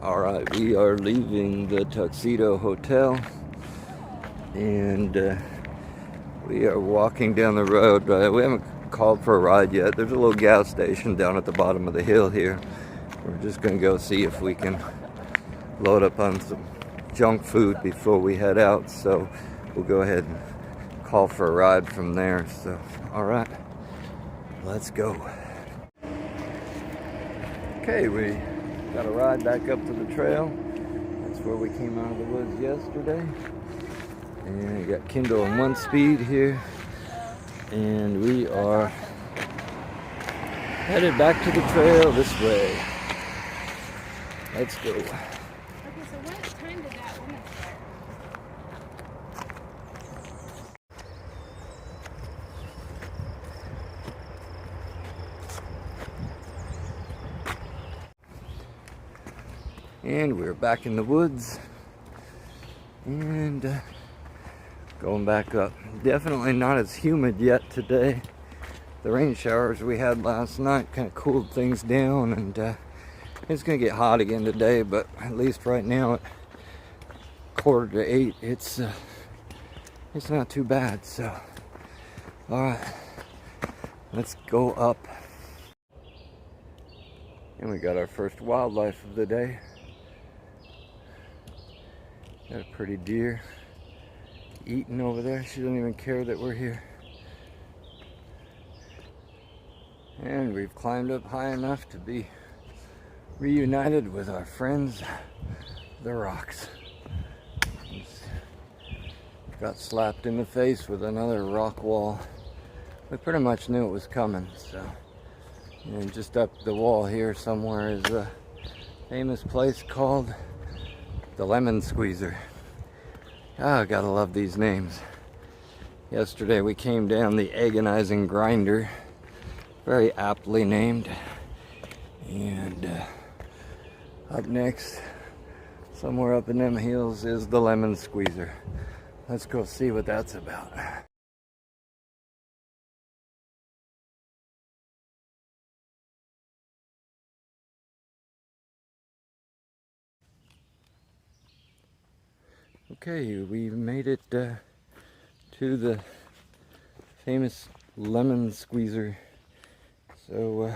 Alright, we are leaving the Tuxedo Hotel, and we are walking down the road. We haven't called for a ride yet. There's a little gas station down at the bottom of the hill here. We're just going to go see if we can load up on some junk food before we head out. So we'll go ahead and call for a ride from there. So, alright, let's go. Okay, we got a ride back up to the trail. That's where we came out of the woods yesterday. And we got Kindle on 1 speed here. And we are headed back to the trail this way. Let's go. Okay, so what time did that woman start? And we're back in the woods and going back up. Definitely not as humid yet today. The rain showers we had last night kind of cooled things down, and it's gonna get hot again today, but at least right now at 7:45 it's not too bad. So all right, let's go up. And we got our first wildlife of the day. Got a pretty deer eating over there. She doesn't even care that we're here. And we've climbed up high enough to be reunited with our friends, the rocks. Just got slapped in the face with another rock wall. We pretty much knew it was coming, so. And just up the wall here somewhere is a famous place called the Lemon Squeezer. Ah, gotta love these names. Yesterday we came down the Agonizing Grinder, very aptly named. And up next, somewhere up in them hills, is the Lemon Squeezer. Let's go see what that's about. Okay, we made it to the famous Lemon Squeezer. So,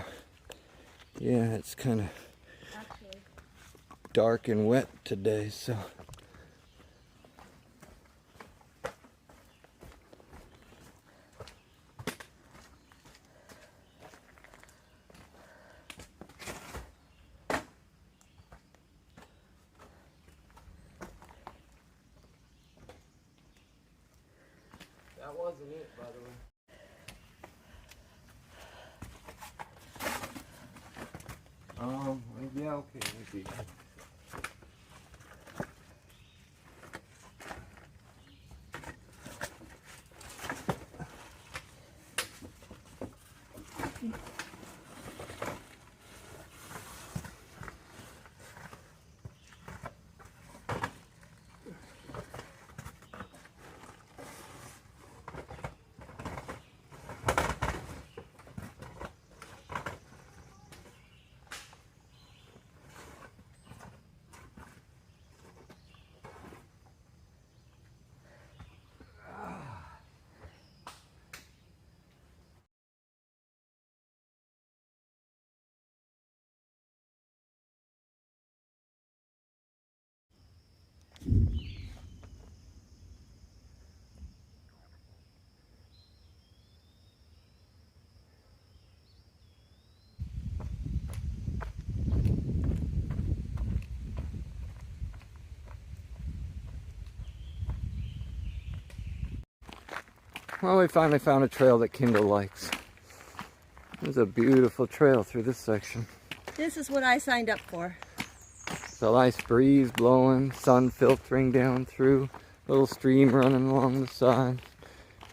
yeah, it's kind of dark and wet today, so. That wasn't it, by the way. Yeah, okay, maybe. Well, we finally found a trail that Kindle likes. There's a beautiful trail through this section. This is what I signed up for. It's a nice breeze blowing, sun filtering down through, little stream running along the side.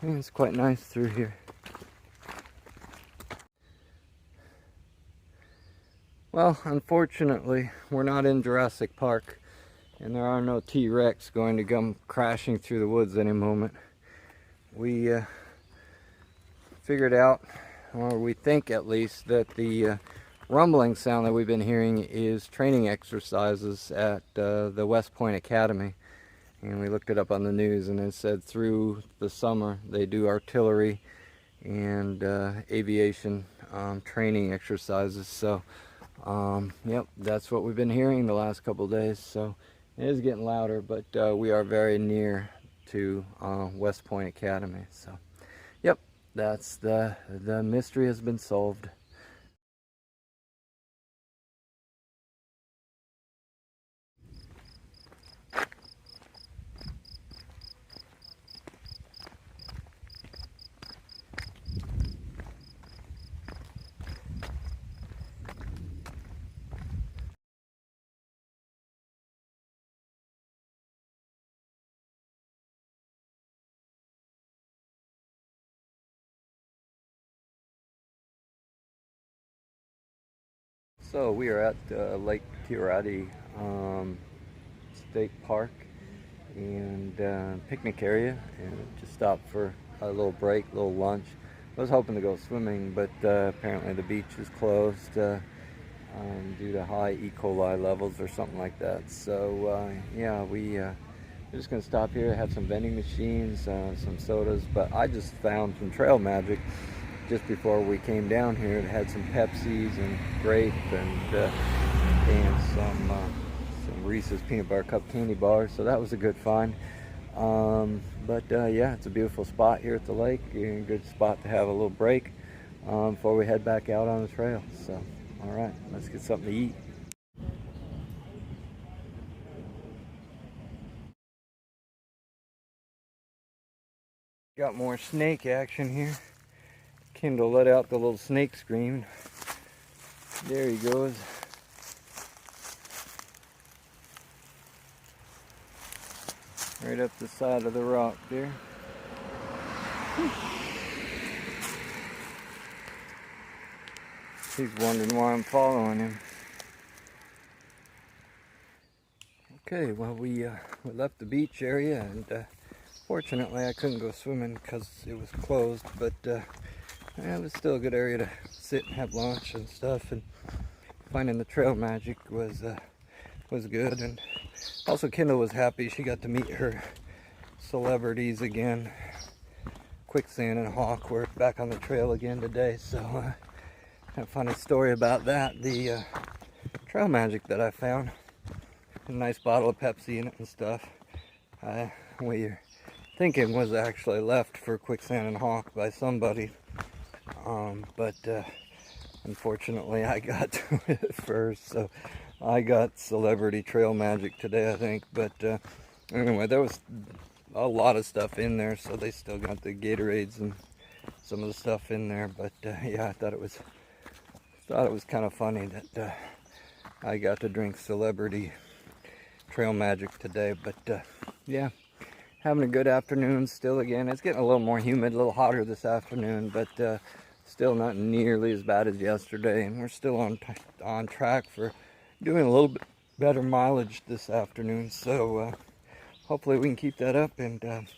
And it's quite nice through here. Well, unfortunately, we're not in Jurassic Park, and there are no T-Rex going to come crashing through the woods any moment. We figured out, or we think at least, that the rumbling sound that we've been hearing is training exercises at the West Point Academy. And we looked it up on the news, and it said through the summer they do artillery and aviation training exercises. So yep, that's what we've been hearing the last couple of days. So it is getting louder, but we are very near to West Point Academy. So yep, that's the mystery has been solved. So we are at Lake Tirati State Park and picnic area, and just stopped for a little break, a little lunch. I was hoping to go swimming, but apparently the beach is closed due to high E. coli levels or something like that. So yeah, we're just going to stop here, have some vending machines, some sodas, but I just found some Trail Magic just before we came down here. It had some Pepsis and grape and some Reese's peanut butter cup candy bars, so that was a good find. But yeah, it's a beautiful spot here at the lake, a good spot to have a little break before we head back out on the trail. So all right, let's get something to eat. Got more snake action here. Kendall let out the little snake scream. There he goes. Right up the side of the rock there. He's wondering why I'm following him. Okay, well we left the beach area, and fortunately I couldn't go swimming because it was closed, but yeah, it was still a good area to sit and have lunch and stuff, and finding the Trail Magic was good. And also Kendall was happy she got to meet her celebrities again. Quicksand and Hawk were back on the trail again today, so I have a funny story about that. The Trail Magic that I found, a nice bottle of Pepsi in it and stuff, we thinking was actually left for Quicksand and Hawk by somebody. But unfortunately I got to it first, so I got Celebrity Trail Magic today, I think. But anyway, there was a lot of stuff in there, so they still got the Gatorades and some of the stuff in there. But yeah, I thought it was kind of funny that I got to drink Celebrity Trail Magic today. But yeah, having a good afternoon still. Again, it's getting a little more humid, a little hotter this afternoon, but still not nearly as bad as yesterday, and we're still on track for doing a little bit better mileage this afternoon. So hopefully we can keep that up and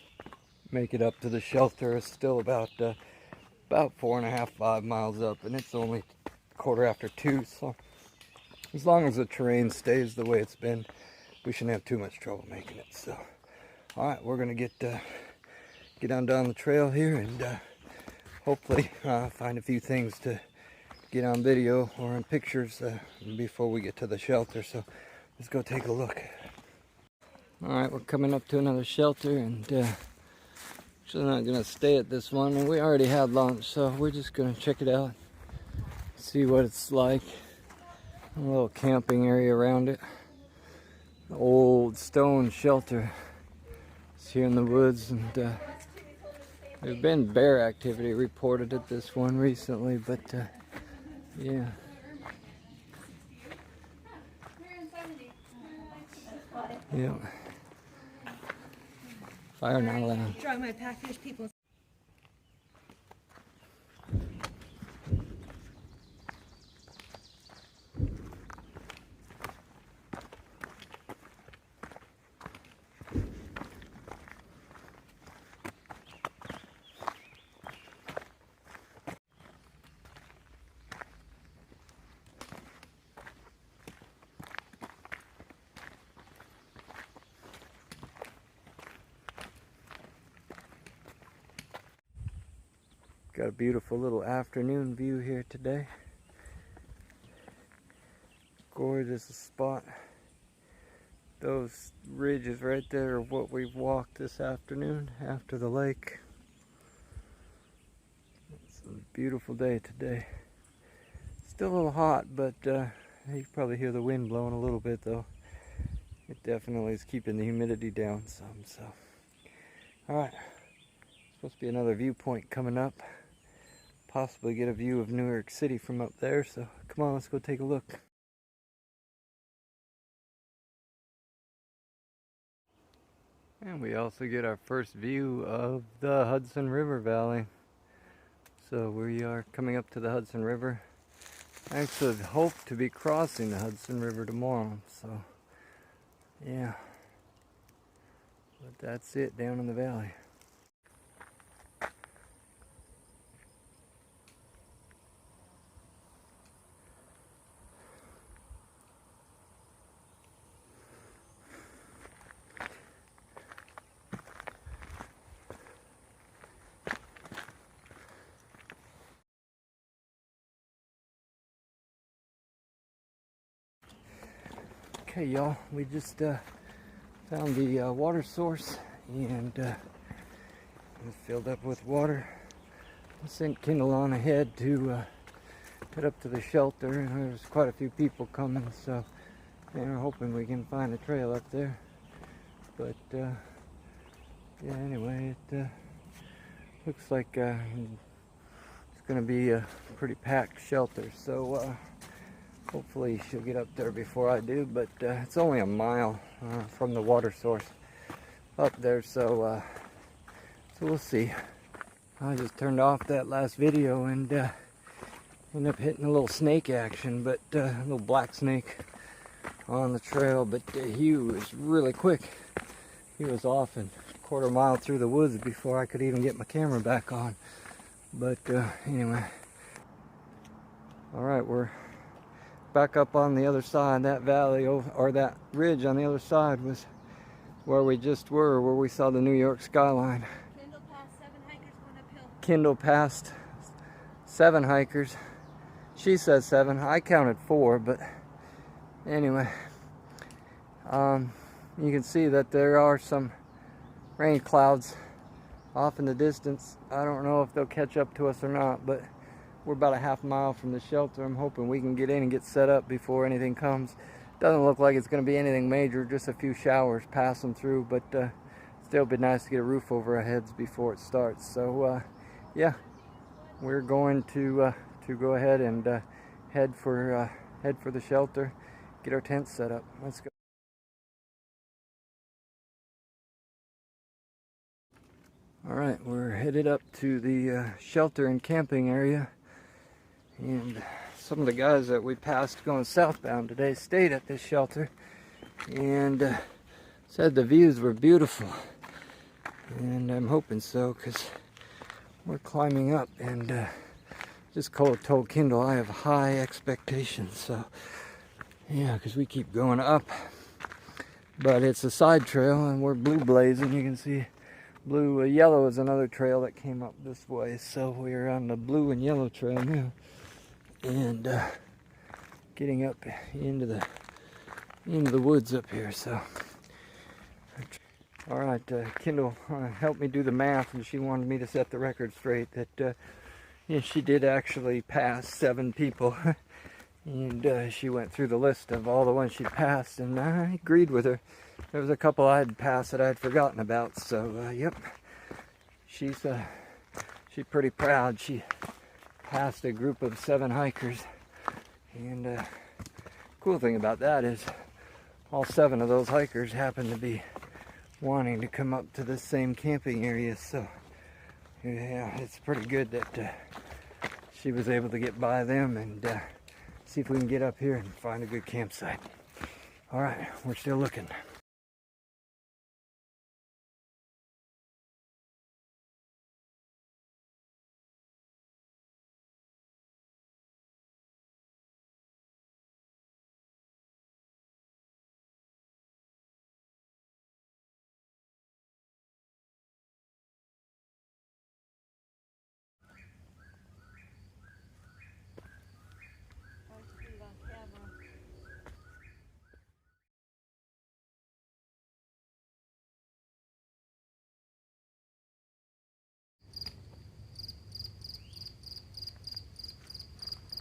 make it up to the shelter. It's still about 4.5, 5 miles up, and it's only 2:15. So as long as the terrain stays the way it's been, we shouldn't have too much trouble making it. So all right, we're gonna get on down the trail here, and hopefully find a few things to get on video or in pictures before we get to the shelter. So let's go take a look. All right, we're coming up to another shelter, and actually not gonna stay at this one, and we already had lunch, so we're just gonna check it out, see what it's like. A little camping area around it. The old stone shelter. It's here in the woods, and there's been bear activity reported at this one recently, but yeah. Yeah. Fire not allowed. Draw my package, people. Got a beautiful little afternoon view here today. Gorgeous spot. Those ridges right there are what we've walked this afternoon after the lake. It's a beautiful day today. Still a little hot, but you can probably hear the wind blowing a little bit though. It definitely is keeping the humidity down some, so. Alright, supposed to be another viewpoint coming up. Possibly get a view of New York City from up there, so come on, let's go take a look. And we also get our first view of the Hudson River Valley. So we are coming up to the Hudson River. I actually hope to be crossing the Hudson River tomorrow, so yeah. But that's it down in the valley. Okay, y'all, we just found the water source and it's filled up with water. I sent Kendall on ahead to head up to the shelter, and there's quite a few people coming, so we're hoping we can find a trail up there. But yeah, anyway, it looks like it's going to be a pretty packed shelter, so hopefully she'll get up there before I do, but it's only a mile from the water source up there, so we'll see. I just turned off that last video and ended up hitting a little snake action, but a little black snake on the trail, but he was really quick. He was off and a quarter mile through the woods before I could even get my camera back on. But anyway, all right, we're back up on the other side. That valley, or that ridge on the other side, was where we just were, where we saw the New York skyline. Kendall passed 7 hikers going uphill. Kendall passed 7 hikers. She says 7. I counted 4, but anyway, you can see that there are some rain clouds off in the distance. I don't know if they'll catch up to us or not, but we're about a half mile from the shelter. I'm hoping we can get in and get set up before anything comes. Doesn't look like it's going to be anything major, just a few showers passing through, but still be nice to get a roof over our heads before it starts. So yeah, we're going to go ahead and head for the shelter, get our tent set up. Let's go. All right, we're headed up to the shelter and camping area. And some of the guys that we passed going southbound today stayed at this shelter and said the views were beautiful. And I'm hoping so, because we're climbing up, and just told Kendall I have high expectations. So yeah, because we keep going up. But it's a side trail and we're blue blazing. You can see blue, yellow is another trail that came up this way. So we're on the blue and yellow trail now. And getting up into the woods up here. So all right, Kendall helped me do the math, and she wanted me to set the record straight that yeah, she did actually pass 7 people. And she went through the list of all the ones she passed, and I agreed with her. There was a couple I had passed that I had forgotten about, so yep, she's pretty proud. She passed a group of 7 hikers, and cool thing about that is all 7 of those hikers happen to be wanting to come up to the same camping area, so yeah, it's pretty good that she was able to get by them and see if we can get up here and find a good campsite. All right, we're still looking.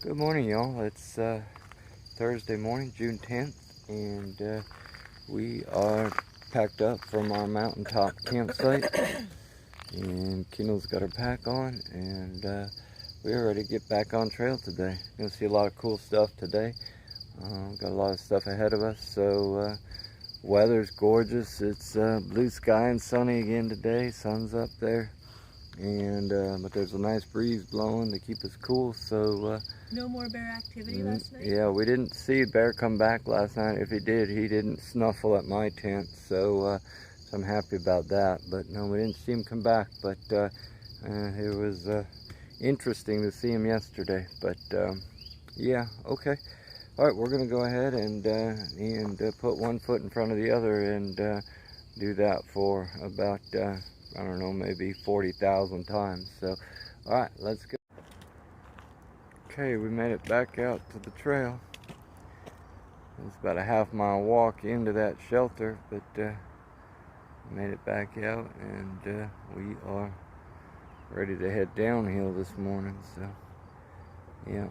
Good morning, y'all. It's Thursday morning, June 10th, and we are packed up from our mountaintop campsite. And Kendall's got her pack on, and we're ready to get back on trail today. Gonna see a lot of cool stuff today. Got a lot of stuff ahead of us, so weather's gorgeous. It's blue sky and sunny again today. Sun's up there. And but there's a nice breeze blowing to keep us cool, so No more bear activity last night? yeah, we didn't see bear come back last night. If he did, he didn't snuffle at my tent, so I'm happy about that. But no, we didn't see him come back, but it was interesting to see him yesterday. But yeah, okay, all right, we're gonna go ahead and put one foot in front of the other and do that for about I don't know, maybe 40,000 times. So, all right, let's go. Okay, we made it back out to the trail. It's about a half-mile walk into that shelter, but made it back out, and we are ready to head downhill this morning. So, yeah.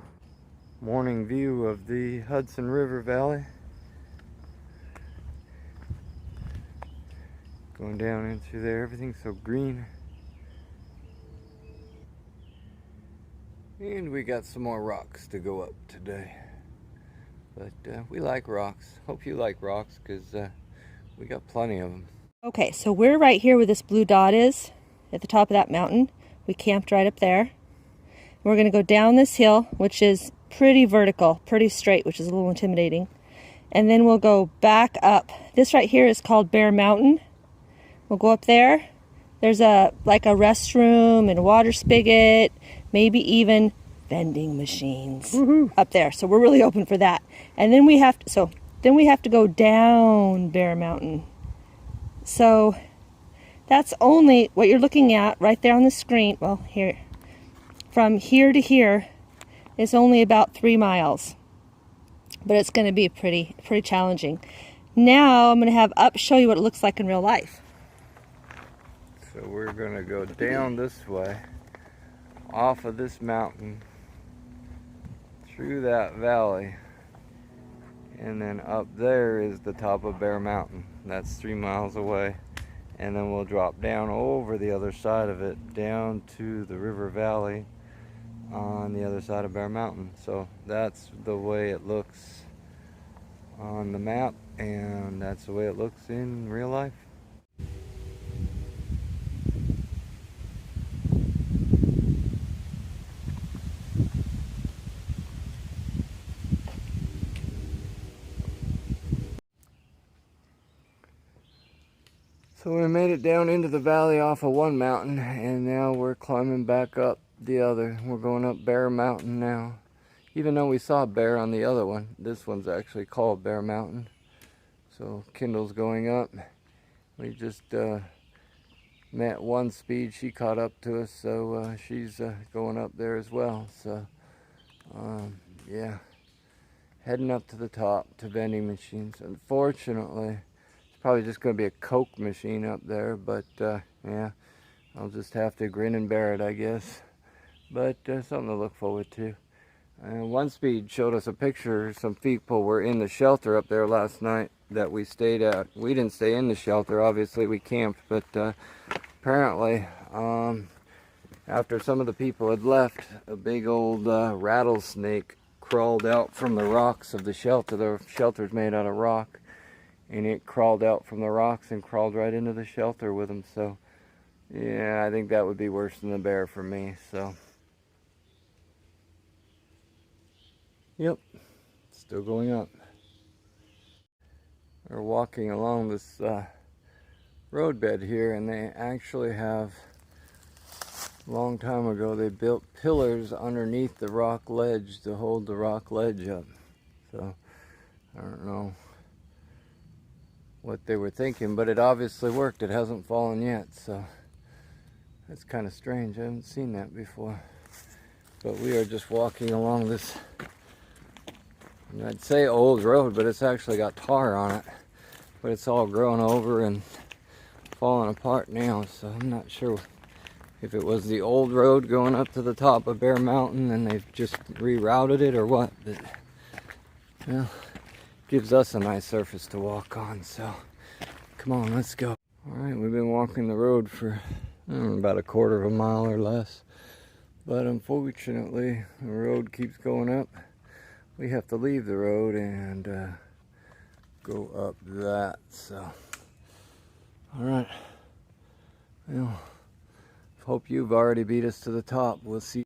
Morning view of the Hudson River Valley. Going down into there, everything's so green. And we got some more rocks to go up today. But we like rocks. Hope you like rocks, because we got plenty of them. Okay, so we're right here where this blue dot is, at the top of that mountain. We camped right up there. We're going to go down this hill, which is pretty vertical, pretty straight, which is a little intimidating. And then we'll go back up. This right here is called Bear Mountain. We'll go up there. There's like a restroom and a water spigot, maybe even vending machines up there. So we're really open for that. And then we have to go down Bear Mountain. So that's only what you're looking at right there on the screen. Well, here, from here to here is only about 3 miles, but it's going to be pretty challenging. Now I'm going to have Up show you what it looks like in real life. So we're going to go down this way, off of this mountain, through that valley, and then up there is the top of Bear Mountain. That's 3 miles away, and then we'll drop down over the other side of it, down to the river valley on the other side of Bear Mountain. So that's the way it looks on the map, and that's the way it looks in real life. So we made it down into the valley off of one mountain, and now we're climbing back up the other. We're going up Bear Mountain now. Even though we saw bear on the other one, this one's actually called Bear Mountain. So Kendall's going up. We just met one speed. She caught up to us, so she's going up there as well. So yeah, heading up to the top to vending machines. Unfortunately, probably just going to be a Coke machine up there, but yeah, I'll just have to grin and bear it, I guess. But something to look forward to. One speed showed us a picture. Some people were in the shelter up there last night that we stayed at. We didn't stay in the shelter, obviously we camped, but apparently after some of the people had left, a big old rattlesnake crawled out from the rocks of the shelter. The shelter's made out of rock. And it crawled out from the rocks and crawled right into the shelter with them. So, yeah, I think that would be worse than the bear for me. So, yep, still going up. We're walking along this roadbed here, and they actually have, a long time ago, they built pillars underneath the rock ledge to hold the rock ledge up. So, I don't know what they were thinking, but it obviously worked. It hasn't fallen yet, so that's kind of strange. I haven't seen that before. But we are just walking along this, I'd say old road, but it's actually got tar on it, but it's all grown over and falling apart now, so I'm not sure if it was the old road going up to the top of Bear Mountain and they've just rerouted it or what, but well, gives us a nice surface to walk on. So come on, let's go. All right, we've been walking the road for about a quarter of a mile or less, but unfortunately the road keeps going up. We have to leave the road and go up that. So all right, well, hope you've already beat us to the top. We'll see.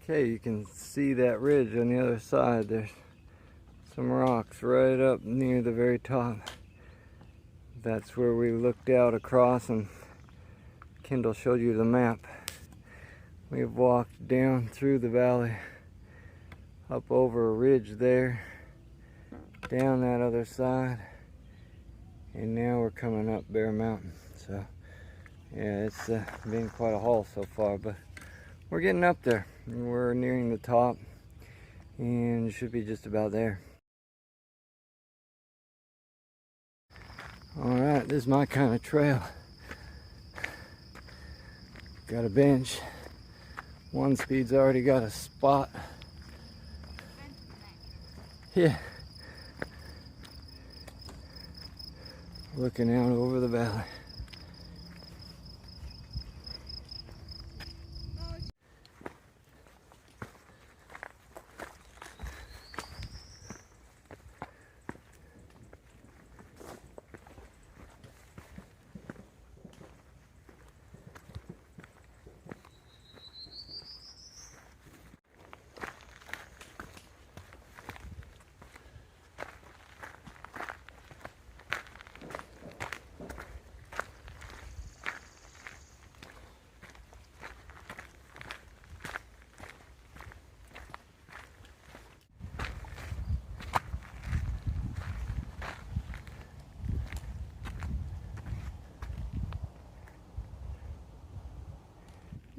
Okay, you can see that ridge on the other side. There's some rocks right up near the very top. That's where we looked out across and Kendall showed you the map. We've walked down through the valley, up over a ridge there, down that other side, and now we're coming up Bear Mountain. So yeah, it's been quite a haul so far, but we're getting up there. We're nearing the top and should be just about there. All right, this is my kind of trail. Got a bench. One speed's already got a spot. Yeah. Looking out over the valley.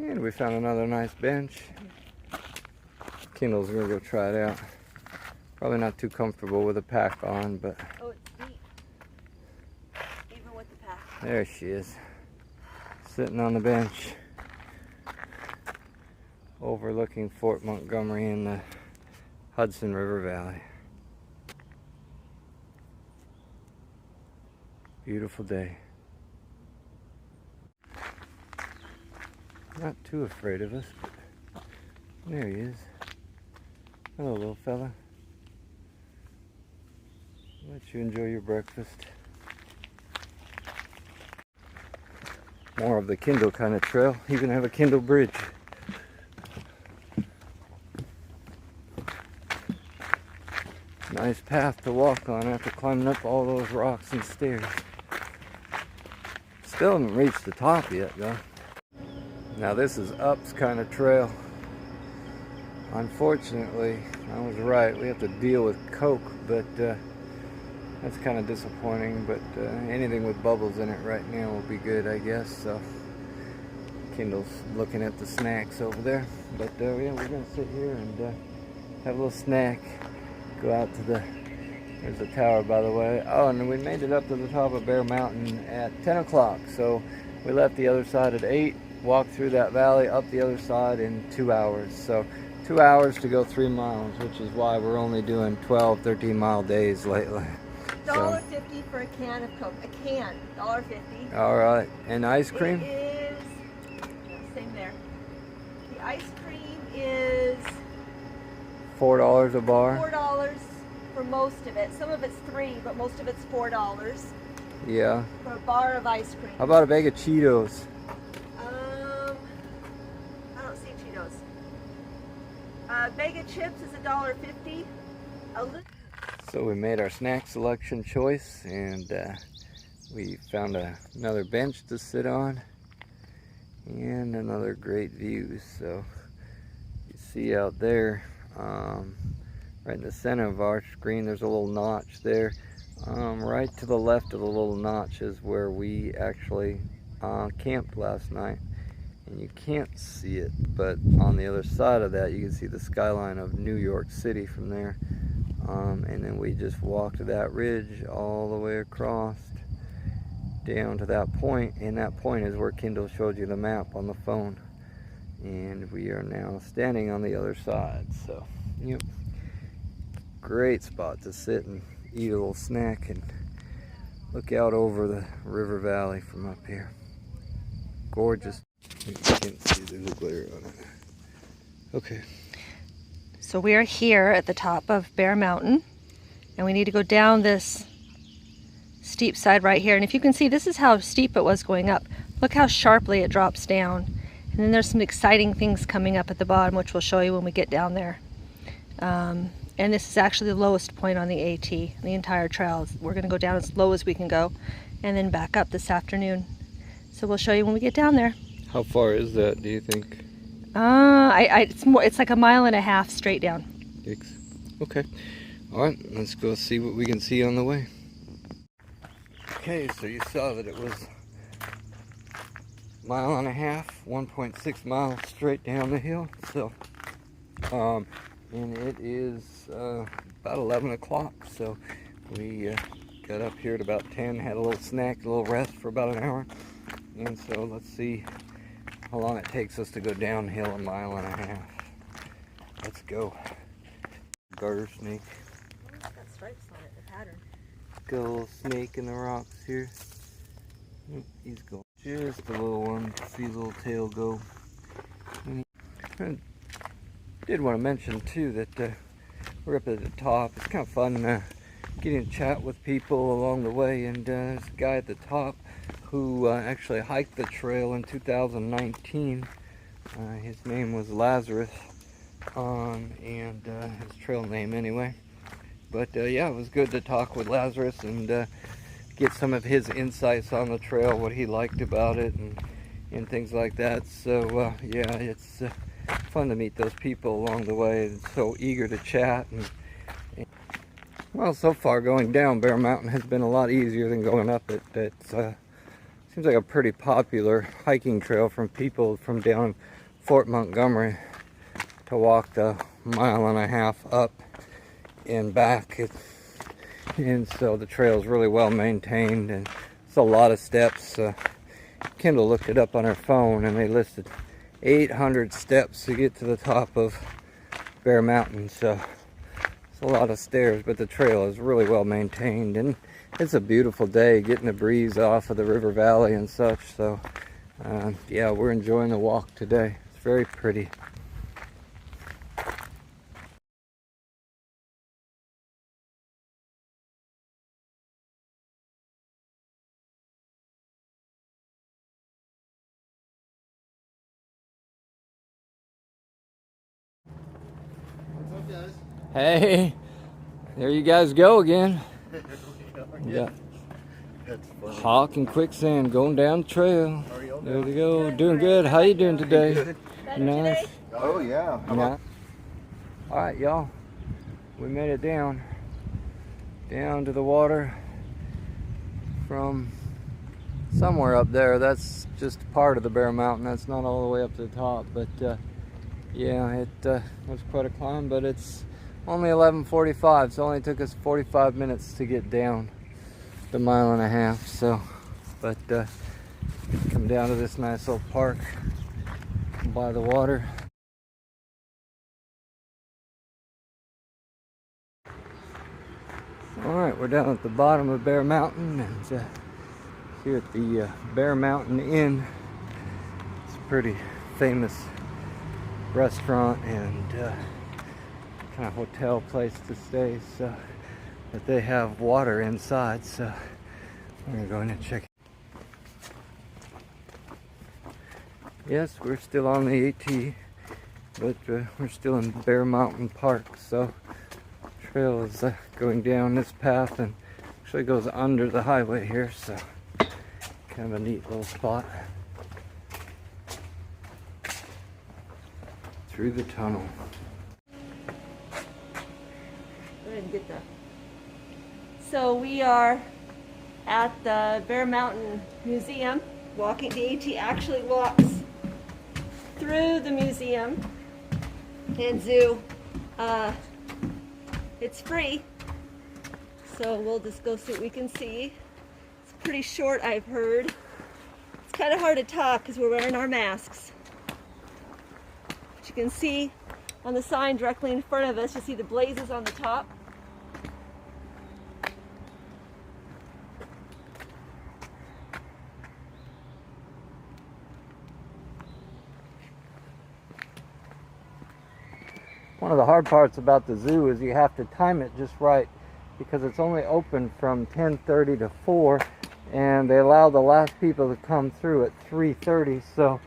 And we found another nice bench. Kendall's gonna go try it out. Probably not too comfortable with a pack on, but... Oh, it's deep. Even with the pack. There she is. Sitting on the bench. Overlooking Fort Montgomery in the Hudson River Valley. Beautiful day. Not too afraid of us, but there he is. Hello, little fella. Let you enjoy your breakfast. More of the Kendall kind of trail. You can have a Kendall bridge. Nice path to walk on after climbing up all those rocks and stairs. Still haven't reached the top yet, though. Now this is Up's kind of trail. Unfortunately, I was right. We have to deal with coke, but that's kind of disappointing. But anything with bubbles in it right now will be good, I guess. So Kendall's looking at the snacks over there. But yeah, we're gonna sit here and have a little snack. Go out to the, there's a tower, by the way. Oh, and we made it up to the top of Bear Mountain at 10 o'clock. So we left the other side at 8, walked through that valley, up the other side in 2 hours. So 2 hours to go 3 miles, which is why we're only doing 12, 13 mile days lately. $1.50 for a can of Coke. A can, $1.50. All right, and ice cream? It is, same there. The ice cream is $4 a bar. $4 for most of it. Some of it's $3, but most of it's $4. Yeah. For a bar of ice cream. How about a bag of Cheetos? I don't see Cheetos. A bag of chips is $1.50. So we made our snack selection choice, and we found another bench to sit on and another great view. So you see out there, right in the center of our screen, there's a little notch there. Right to the left of the little notch is where we actually camped last night. And you can't see it, but on the other side of that you can see the skyline of New York City from there. And then we just walked that ridge all the way across down to that point, and that point is where Kendall showed you the map on the phone. And we are now standing on the other side. So, yep, great spot to sit and eat a little snack and look out over the river valley from up here. Gorgeous. You can't see the glare on it. Okay. So we are here at the top of Bear Mountain, and we need to go down this steep side right here. And if you can see, this is how steep it was going up. Look how sharply it drops down. And then there's some exciting things coming up at the bottom, which we'll show you when we get down there. And this is actually the lowest point on the AT, the entire trail. We're going to go down as low as we can go and then back up this afternoon. So we'll show you when we get down there. How far is that, do you think? It's like 1.5 miles straight down. Okay. All right, let's go see what we can see on the way. Okay, so you saw that it was 1.5 miles, 1.6 miles straight down the hill. So, and it is about 11 o'clock. So we got up here at about 10, had a little snack, a little rest for about an hour. And so let's see how long it takes us to go downhill 1.5 miles. Let's go. Garter snake. It's got stripes on it, the pattern. Got a little snake in the rocks here. He's going. Just a little one. See the little tail go. I did want to mention too that we're up at the top. It's kind of fun getting to chat with people along the way. And there's a guy at the top who actually hiked the trail in 2019. His name was Lazarus, and his trail name anyway. But yeah, it was good to talk with Lazarus and get some of his insights on the trail, what he liked about it, and things like that. So yeah, it's fun to meet those people along the way. It's so eager to chat. And well, so far going down Bear Mountain has been a lot easier than going up it. It's seems like a pretty popular hiking trail from people from down Fort Montgomery to walk the 1.5 miles up and back. And so the trail is really well maintained, and it's a lot of steps. Kendall looked it up on her phone, and they listed 800 steps to get to the top of Bear Mountain. So it's a lot of stairs, but the trail is really well maintained, and it's a beautiful day, getting the breeze off of the river valley and such. So yeah, we're enjoying the walk today. It's very pretty. What's up, guys? Hey, there you guys go again. Yeah. That's funny. Hawk and Quicksand going down the trail. How are y'all There doing? we go. Doing good. How you doing today? Good. Nice. Oh, yeah. How Yeah. about All right, y'all. We made it down to the water from somewhere up there. That's just part of the Bear Mountain. That's not all the way up to the top, but yeah, it was quite a climb. But it's only 11:45, so it only took us 45 minutes to get down the 1.5 miles. So, but come down to this nice little park by the water. All right, we're down at the bottom of Bear Mountain, and here at the Bear Mountain Inn. It's a pretty famous restaurant and kind of hotel place to stay. So, but they have water inside, so we're gonna go in and check it. Yes, we're still on the AT, but we're still in Bear Mountain Park. So trail is going down this path and actually goes under the highway here, so kind of a neat little spot. Through the tunnel. Go ahead and get the So we are at the Bear Mountain Museum. Walking, the AT actually walks through the museum and zoo. It's free, so we'll just go see what we can see. It's pretty short, I've heard. It's kind of hard to talk because we're wearing our masks. But you can see on the sign directly in front of us, you see the blazes on the top. One of the hard parts about the zoo is you have to time it just right, because it's only open from 10:30 to 4, and they allow the last people to come through at 3:30. So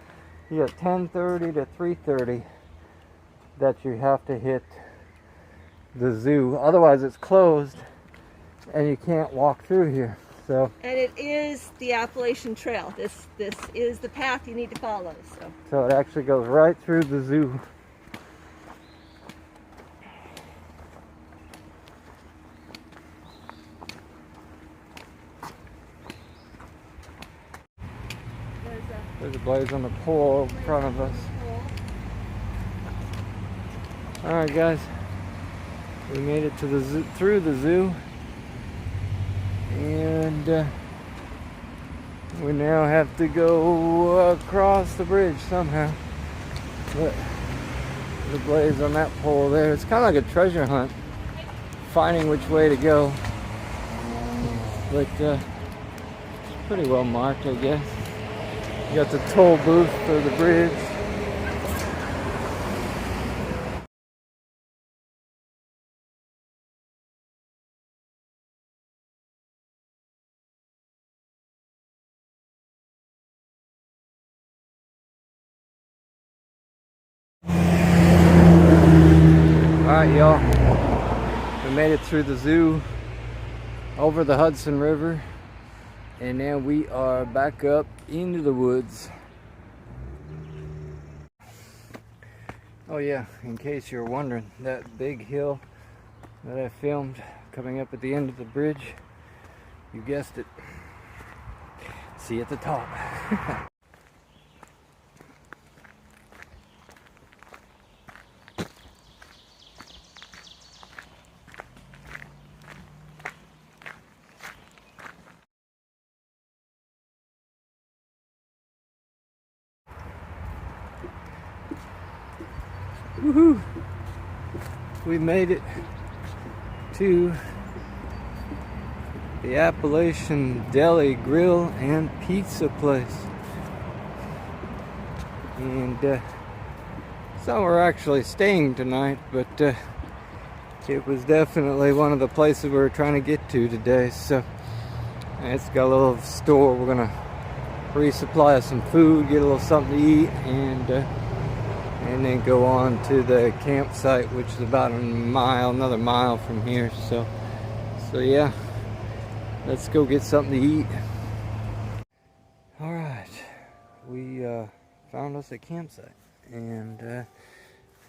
you got 10:30 to 3:30 that you have to hit the zoo. Otherwise it's closed and you can't walk through here. So, and it is the Appalachian Trail. This is the path you need to follow. So it actually goes right through the zoo. There's a blaze on the pole in front of us. Alright guys, we made it to the zoo, through the zoo, and we now have to go across the bridge somehow. But the blaze on that pole there, it's kind of like a treasure hunt, finding which way to go. But it's pretty well marked, I guess. You got the toll booth for the bridge. Alright y'all, we made it through the zoo, over the Hudson River, and now we are back up into the woods. Oh yeah, in case you're wondering, that big hill that I filmed coming up at the end of the bridge, you guessed it, see at the top. Woohoo! We made it to the Appalachian Deli Grill and Pizza place. And so we're actually staying tonight, but it was definitely one of the places we were trying to get to today. So it's got a little store. We're gonna resupply some food, get a little something to eat, and then go on to the campsite, which is about another mile from here. So yeah, let's go get something to eat. All right, we found us a campsite, and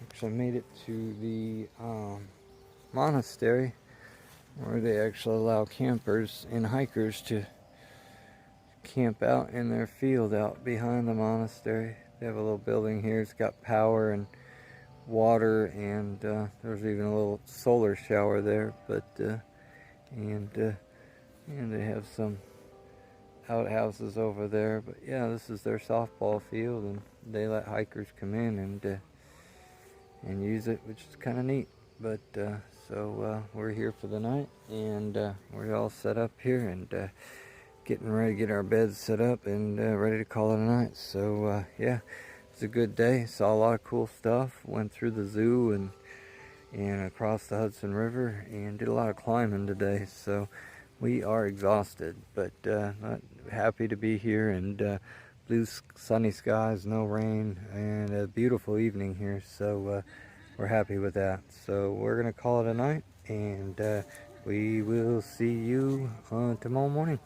actually made it to the monastery, where they actually allow campers and hikers to camp out in their field out behind the monastery. They have a little building here. It's got power and water, and there's even a little solar shower there. But and they have some outhouses over there. But yeah, this is their softball field, and they let hikers come in and use it, which is kind of neat. But so we're here for the night, and we're all set up here, and getting ready to get our beds set up, and ready to call it a night. So yeah, it's a good day. Saw a lot of cool stuff. Went through the zoo and across the Hudson River, and did a lot of climbing today. So we are exhausted, but happy to be here, and blue sunny skies, no rain, and a beautiful evening here. So we're happy with that. So we're gonna call it a night, and we will see you tomorrow morning.